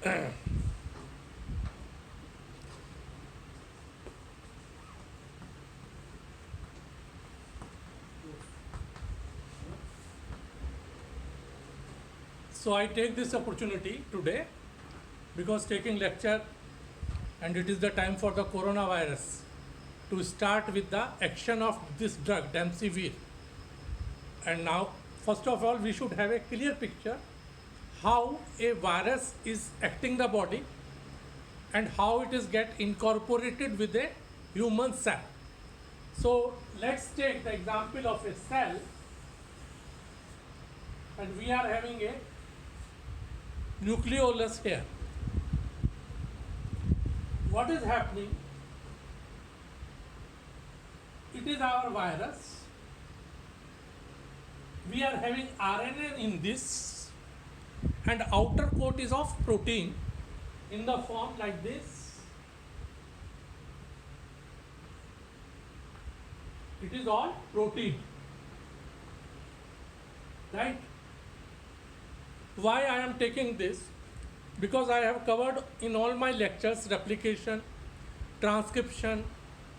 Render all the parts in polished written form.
So I take this opportunity today because taking lecture and it is the time for the coronavirus to start with the action of this drug Remdesivir. And now first of all we should have a clear picture how a virus is acting the body and how it is get incorporated with a human cell. So let's take the example of a cell, and we are having a nucleolus here. What is happening? It is our virus. We are having RNA in this, and outer coat is of protein in the form like this. It is all protein, right? Why I am taking this? Because I have covered in all my lectures replication, transcription,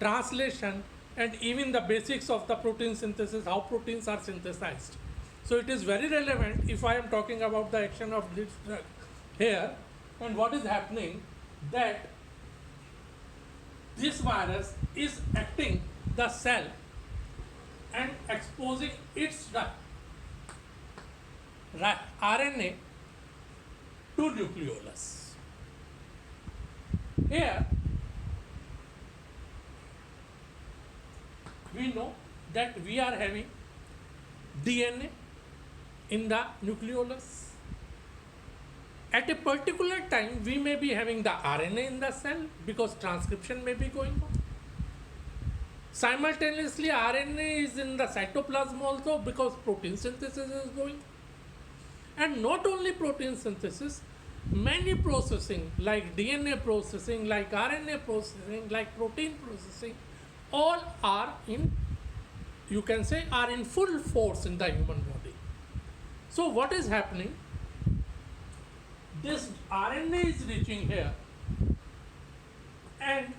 translation, and even the basics of the protein synthesis, how proteins are synthesized. So it is very relevant if I am talking about the action of this drug here. And what is happening, that this virus is acting the cell and exposing its RNA to nucleolus. Here we know that we are having DNA in the nucleolus. At a particular time we may be having the RNA in the cell because transcription may be going on. Simultaneously RNA is in the cytoplasm also because protein synthesis is going. And not only protein synthesis, many processing like DNA processing, like RNA processing, like protein processing, all are in, you can say, are in full force in the human body. So what is happening? This RNA is reaching here and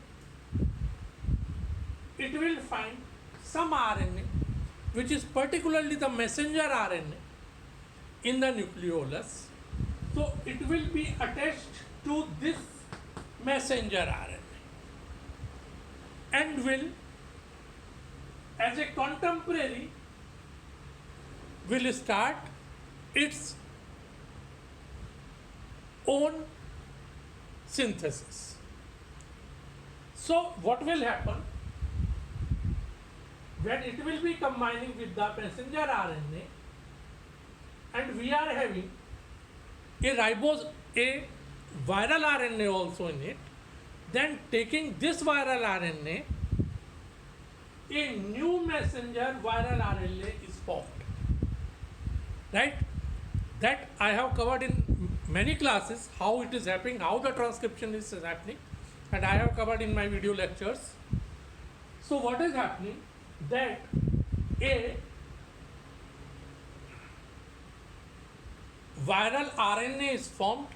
it will find some RNA which is particularly the messenger RNA in the nucleolus. So it will be attached to this messenger RNA and will, as a contemporary, will start its own synthesis. So what will happen? When it will be combining with the messenger RNA, and we are having a viral RNA also in it, then taking this viral RNA, a new messenger viral RNA is formed, right? That I have covered in many classes, how it is happening, how the transcription is happening, and I have covered in my video lectures. So what is happening? That a viral RNA is formed,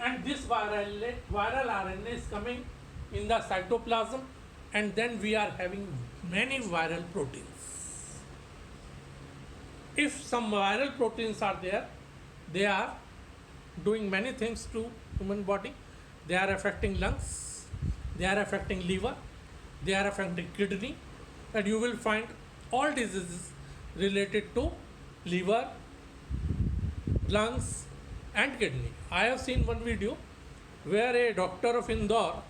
and this viral RNA is coming in the cytoplasm, and then we are having many viral proteins. If some viral proteins are there, they are doing many things to human body. They are affecting lungs, they are affecting liver, they are affecting kidney, and you will find all diseases related to liver, lungs and kidney. I have seen one video where a doctor of Indore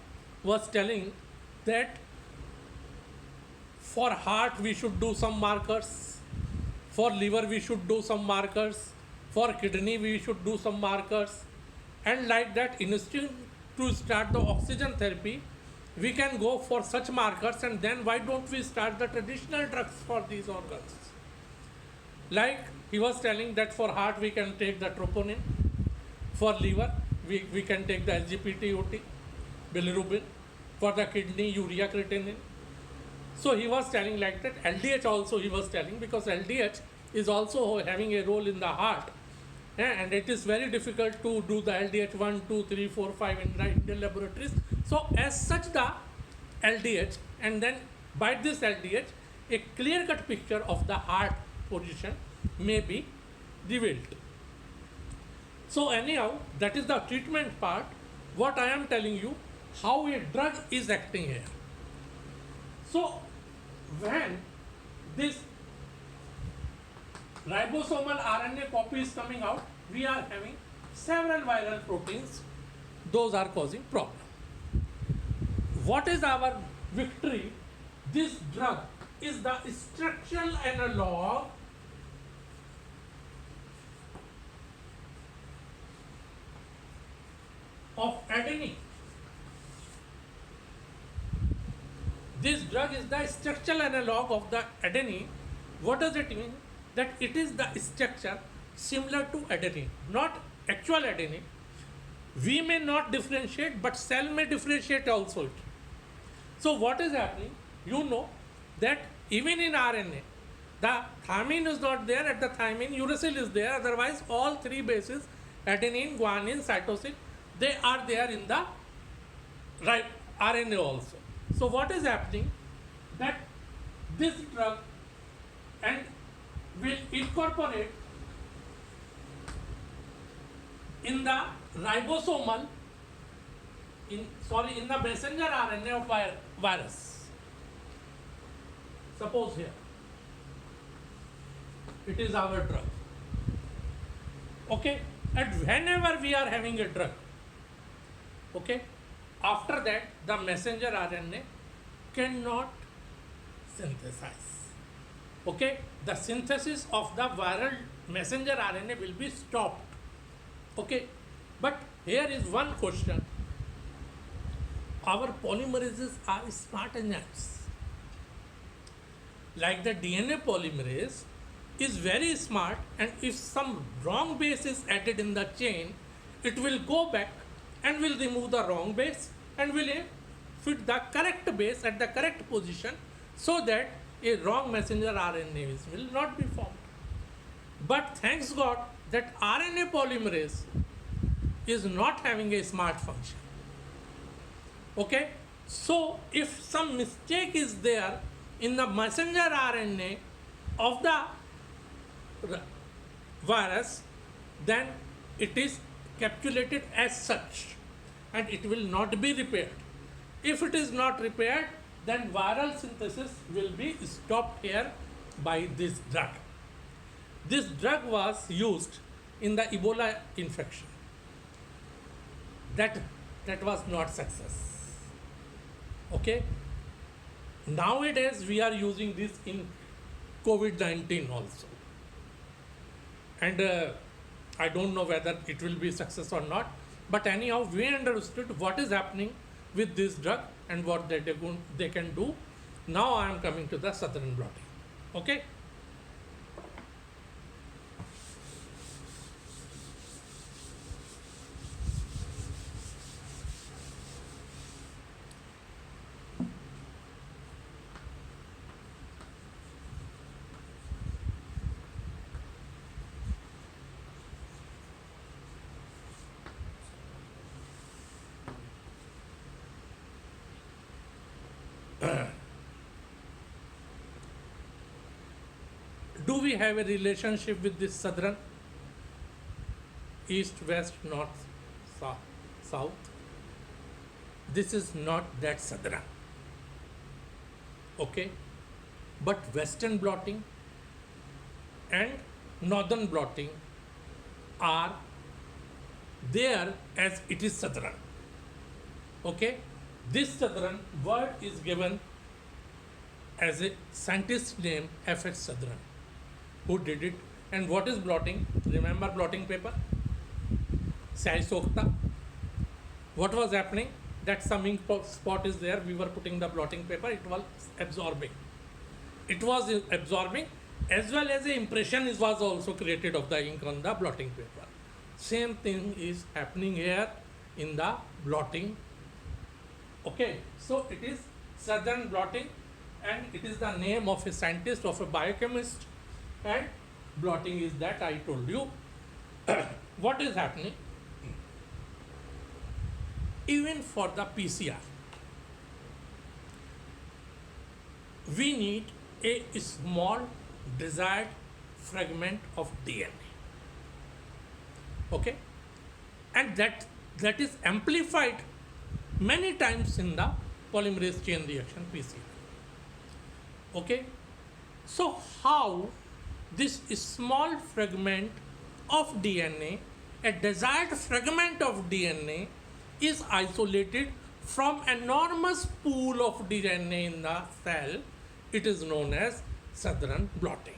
was telling that for heart we should do some markers, for liver we should do some markers, for kidney we should do some markers, and like that, instead to start the oxygen therapy we can go for such markers, and then why don't we start the traditional drugs for these organs? Like he was telling that for heart we can take the troponin, for liver we can take the SGPT-OT, bilirubin, for the kidney urea creatinine. So he was telling like that. LDH also he was telling, because LDH is also having a role in the heart, and it is very difficult to do the LDH 1, 2, 3, 4, 5 in the Indian laboratories. So as such the LDH, and then by this LDH, a clear-cut picture of the heart position may be revealed. So anyhow, that is the treatment part. What I am telling you, how a drug is acting here. So when this ribosomal RNA copy is coming out, we are having several viral proteins. Those are causing problem. What is our victory? This drug is the structural analog of adenine. This drug is the structural analog of the adenine. What does it mean? That it is the structure similar to adenine, not actual adenine. We may not differentiate, but cell may differentiate also it. So what is happening? You know that even in RNA, the thymine is not there. At the thymine, uracil is there. Otherwise, all three bases, adenine, guanine, cytosine, they are there in the RNA also. So what is happening? That this drug and will incorporate in the ribosomal, in the messenger RNA of virus. Suppose here, it is our drug. Okay, and whenever we are having a drug, okay, after that the messenger RNA cannot synthesize. Okay, the synthesis of the viral messenger RNA will be stopped. Okay, but here is one question. Our polymerases are smart enzymes. Like the DNA polymerase is very smart, and if some wrong base is added in the chain, it will go back and will remove the wrong base and will fit the correct base at the correct position, so that a wrong messenger RNA will not be formed. But thanks God that RNA polymerase is not having a smart function. Okay, so if some mistake is there in the messenger RNA of the virus, then it is capsulated as such and it will not be repaired. If it is not repaired, then viral synthesis will be stopped here by this drug. This drug was used in the Ebola infection. That was not success. Okay. Nowadays we are using this in COVID-19 also. And I don't know whether it will be success or not. But anyhow, we understood what is happening with this drug and what they can do. Now I am coming to the Southern blotting. Okay. Do we have a relationship with this Southern? East, west, north, south? This is not that Southern. Okay? But Western blotting and Northern blotting are there as it is Southern. Okay? This Southern word is given as a scientist name, F.X. Southern, who did it. And what is blotting? Remember blotting paper? Sai Sokta. What was happening? That some ink spot is there, we were putting the blotting paper, it was absorbing. It was absorbing, as well as the impression was also created of the ink on the blotting paper. Same thing is happening here in the blotting. Okay, so it is Southern blotting, and it is the name of a scientist, of a biochemist, and blotting is that I told you. what is happening? Even for the PCR, we need a small desired fragment of DNA. Okay, and that is amplified many times in the polymerase chain reaction PCR. Okay, so how this small fragment of DNA, a desired fragment of DNA, is isolated from enormous pool of DNA in the cell, it is known as Southern blotting.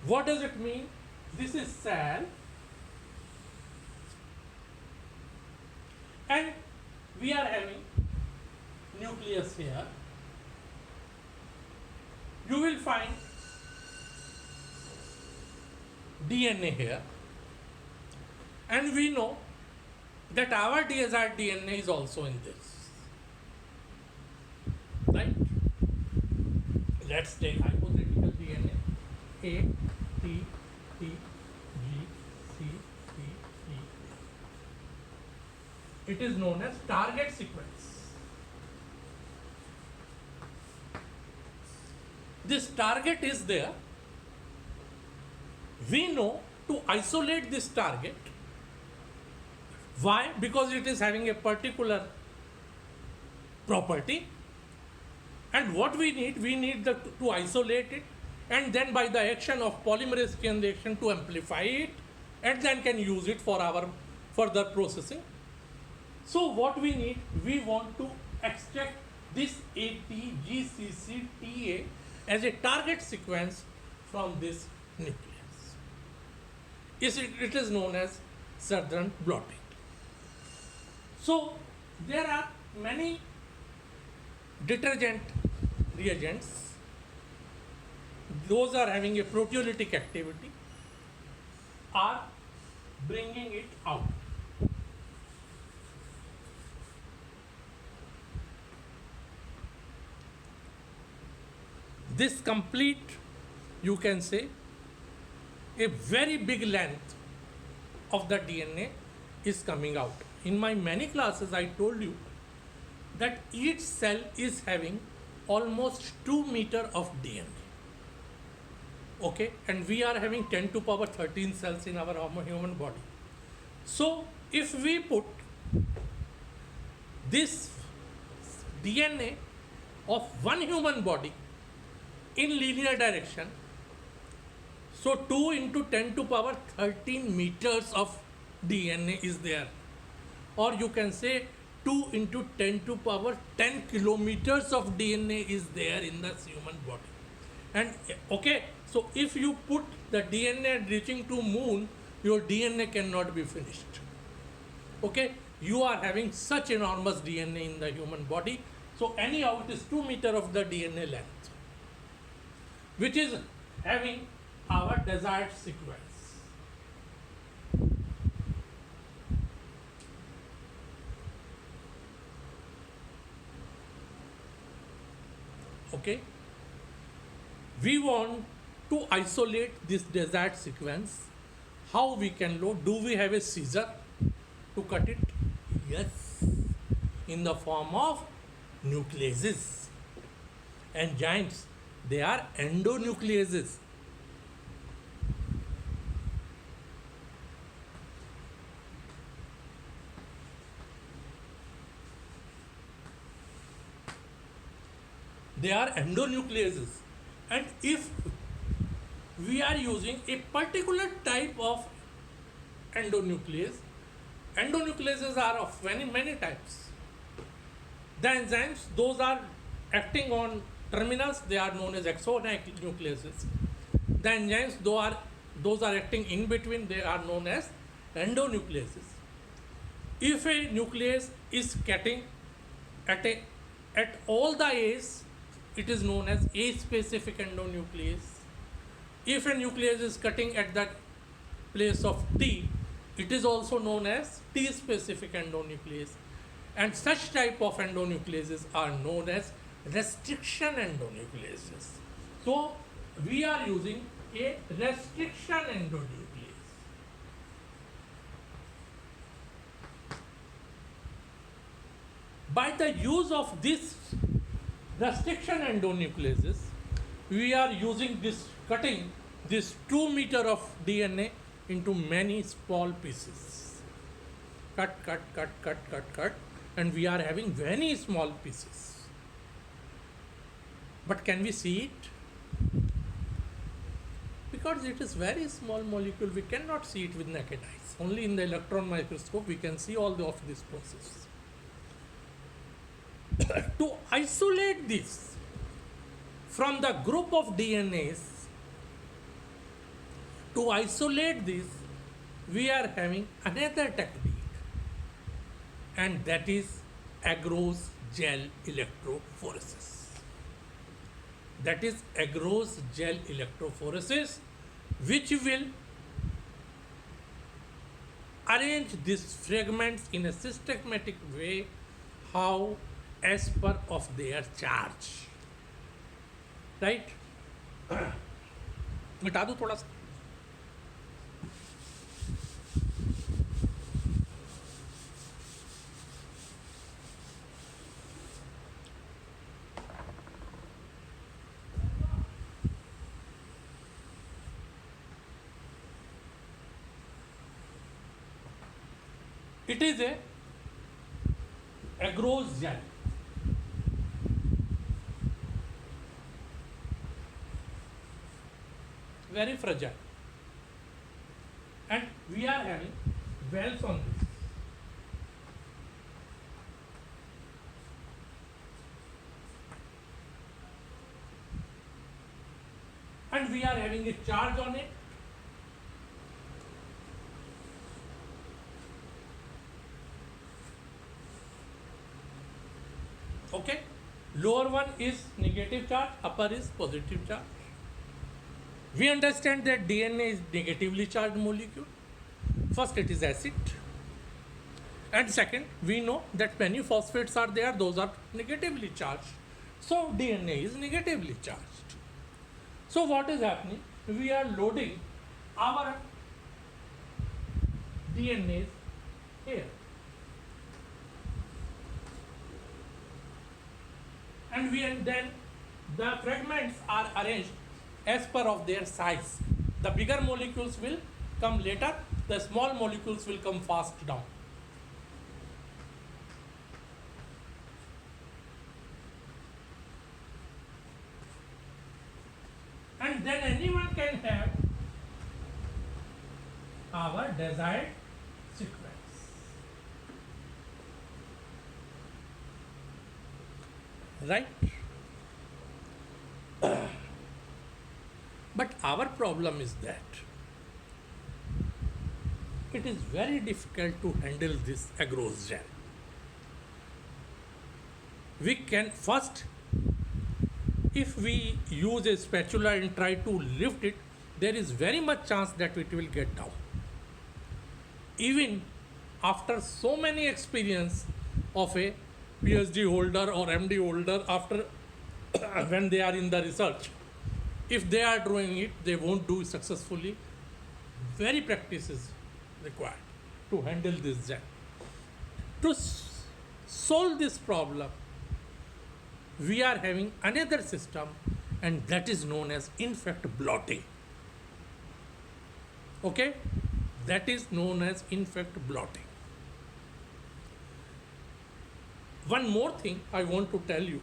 What does it mean? This is cell, and we are having nucleus here. You will find DNA here, and we know that our desired DNA is also in this, right? Let's take hypothetical DNA A, T, T, G, C, T, E. It is known as target sequence. This target is there. We know to isolate this target. Why? Because it is having a particular property. And what we need to isolate it, and then by the action of polymerase chain reaction to amplify it, and then can use it for our further processing. So what we want to extract this ATGCCTA as a target sequence from this nucleus. It is known as Southern blotting. So there are many detergent reagents. Those are having a proteolytic activity, are bringing it out. This complete, you can say, a very big length of the DNA is coming out. In my many classes, I told you that each cell is having almost 2 meters of DNA. Okay, and we are having 10 to power 13 cells in our human body. So if we put this DNA of one human body in linear direction, so 2 into 10 to power 13 meters of DNA is there, or you can say 2 into 10 to power 10 kilometers of DNA is there in the human body. And okay, so if you put the DNA reaching to moon, your DNA cannot be finished. Okay, you are having such enormous DNA in the human body. So anyhow, it is 2 meters of the DNA length, which is having our desired sequence. Okay, we want to isolate this desired sequence. How we can load? Do we have a scissor to cut it? Yes, in the form of nucleases. Enzymes, they are endonucleases. They are endonucleases, and if we are using a particular type of endonuclease, endonucleases are of many types. The enzymes, those are acting on terminals, they are known as exonucleases. The enzymes, those are acting in between, they are known as endonucleases. If a nuclease is cutting at all the A's, it is known as A-specific endonuclease. If a nuclease is cutting at the place of T, it is also known as T-specific endonuclease. And such type of endonucleases are known as restriction endonucleases. So we are using a restriction endonuclease. By the use of this restriction endonucleases, we are using this cutting this 2 meter of DNA into many small pieces. Cut, cut, cut, cut, cut, cut, and we are having very small pieces. But can we see it? Because it is very small molecule, we cannot see it with naked eyes. Only in the electron microscope we can see all of this process. To isolate this from the group of DNAs, to isolate this, we are having another technique, and that is agarose gel electrophoresis. That is agarose gel electrophoresis, which will arrange these fragments in a systematic way, how as per of their charge. Right? मिटा दूं थोड़ा सा. It is a agarose gel. Very fragile. And we are having wells on this. And we are having a charge on it. Okay, lower one is negative charge, upper is positive charge. We understand that DNA is negatively charged molecule. First, it is acid, and second, we know that many phosphates are there; those are negatively charged. So DNA is negatively charged. So what is happening? We are loading our DNAs here. And then the fragments are arranged as per of their size. The bigger molecules will come later, the small molecules will come fast down. And then anyone can have our desired sequence. Right? But our problem is that it is very difficult to handle this agarose gel. We can first, if we use a spatula and try to lift it, there is very much chance that it will get down. Even after so many experience of a PhD holder or MD holder, after when they are in the research, if they are doing it, they won't do it successfully. Very practice is required to handle this gel. To solve this problem, we are having another system, and that is known as in-fact blotting. Okay? That is known as in-fact blotting. One more thing I want to tell you.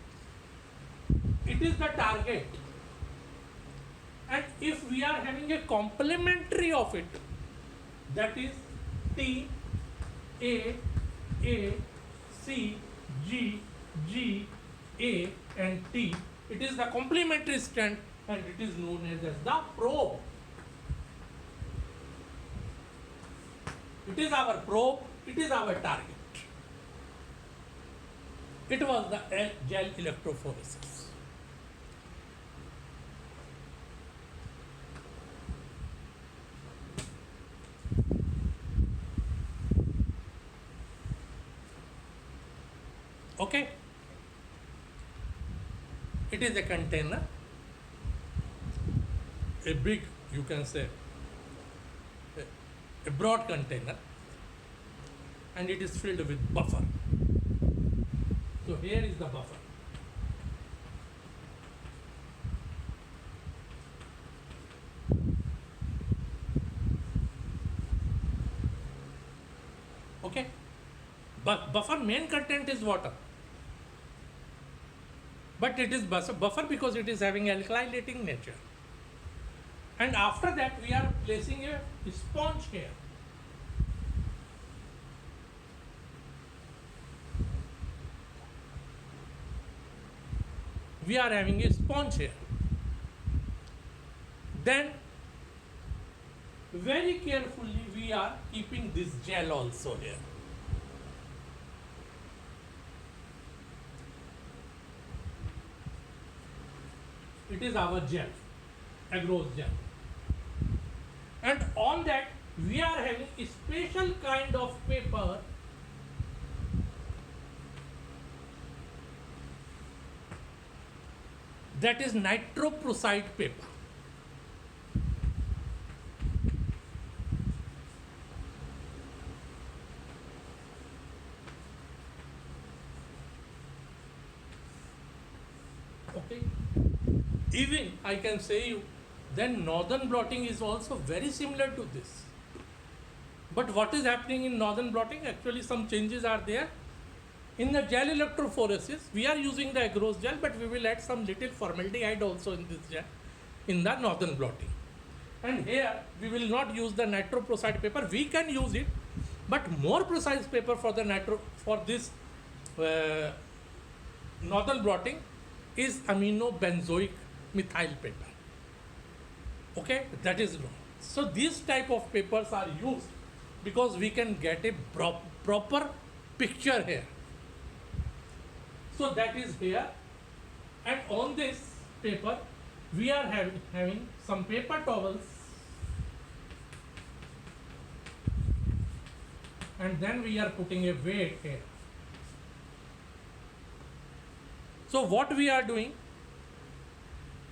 It is the target. And if we are having a complementary of it, that is T, A, C, G, A and T, it is the complementary strand, and it is known as the probe. It is our probe, it is our target. It was the gel electrophoresis. Okay? It is a container, a big, you can say, a broad container, and it is filled with buffer. So here is the buffer. Okay, but buffer main content is water, but it is buffer because it is having alkylating nature. And after that we are placing a sponge here. We are having a sponge here. Then very carefully we are keeping this gel also here. It is our gel, agarose gel. And on that we are having a special kind of paper that is nitroprusside paper. Okay. Even I can say you, then northern blotting is also very similar to this. But what is happening in northern blotting? Actually, some changes are there. In the gel electrophoresis, we are using the agarose gel, but we will add some little formaldehyde also in this gel, in the northern blotting. And here, we will not use the nitroprusside paper. We can use it, but more precise paper for the for this northern blotting is amino-benzoic methyl paper. Okay, that is wrong. So these type of papers are used because we can get a proper picture here. So that is here, and on this paper we are having some paper towels, and then we are putting a weight here. So what we are doing,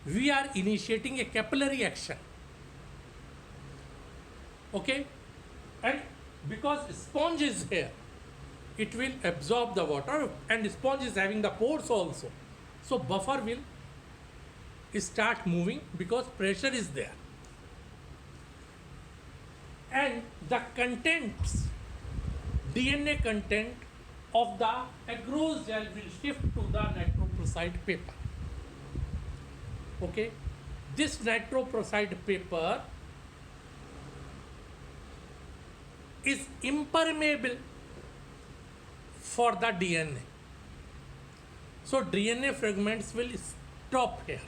we are initiating a capillary action. Okay, and because sponge is here, it will absorb the water, and sponge is having the pores also. So buffer will start moving because pressure is there. And the contents, DNA content of the agarose gel will shift to the nitroprusside paper. Okay, this nitroprusside paper is impermeable for the DNA. So DNA fragments will stop here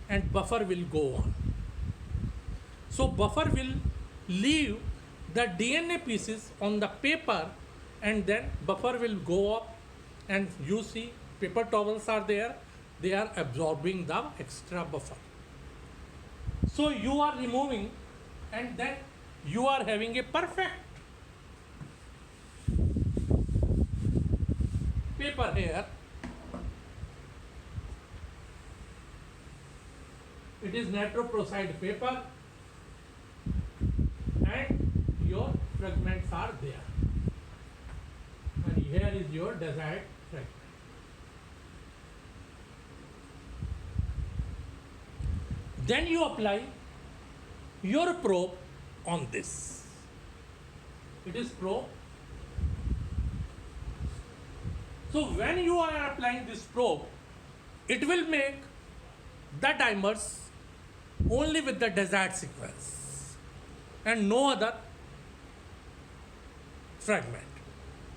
and buffer will go on. So buffer will leave the DNA pieces on the paper, and then buffer will go up, and you see paper towels are there, they are absorbing the extra buffer. So you are removing, and then you are having a perfect paper here. It is nitroprusside paper, and your fragments are there. And here is your desired fragment. Then you apply your probe on this. It is probe. So when you are applying this probe, it will make the dimers only with the desired sequence and no other fragment.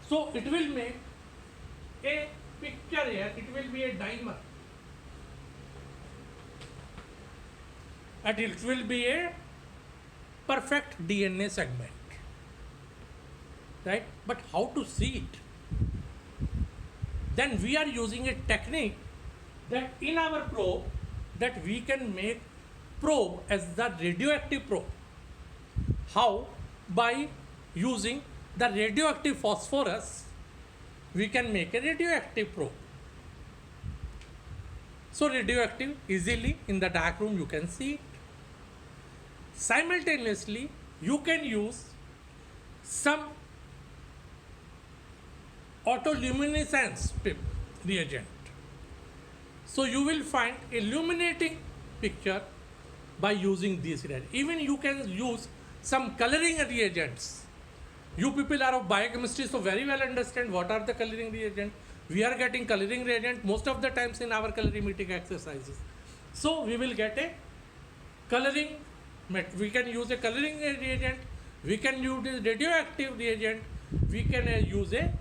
So it will make a picture here, it will be a dimer, and it will be a perfect DNA segment, right? But how to see it? Then we are using a technique that in our probe, that we can make probe as the radioactive probe. How? By using the radioactive phosphorus, we can make a radioactive probe. So radioactive, easily in the dark room you can see it. Simultaneously, you can use some autoluminescence reagent. So you will find illuminating picture by using these reagents. Even you can use some coloring reagents. You people are of biochemistry, so very well understand what are the coloring reagents. We are getting coloring reagent most of the times in our colorimetric exercises. So we will get a coloring, we can use a coloring reagent, we can use a radioactive reagent, we can use a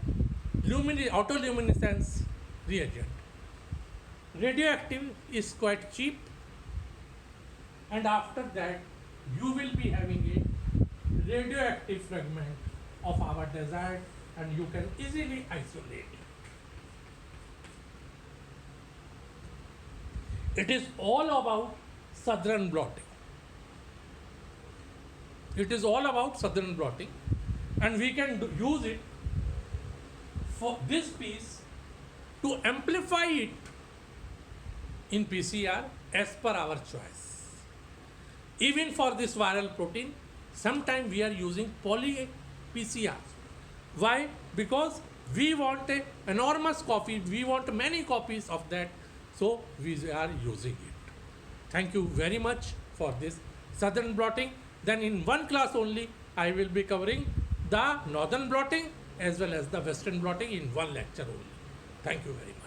autoluminescence reagent. Radioactive is quite cheap, and after that you will be having a radioactive fragment of our desert and you can easily isolate it. It is all about southern blotting. It is all about southern blotting, and we can use it for this piece to amplify it in PCR as per our choice. Even for this viral protein, sometimes we are using poly PCR. Why? Because we want an enormous copy, we want many copies of that, so we are using it. Thank you very much for this southern blotting. Then in one class only, I will be covering the northern blotting as well as the western blotting in one lecture only. Thank you very much.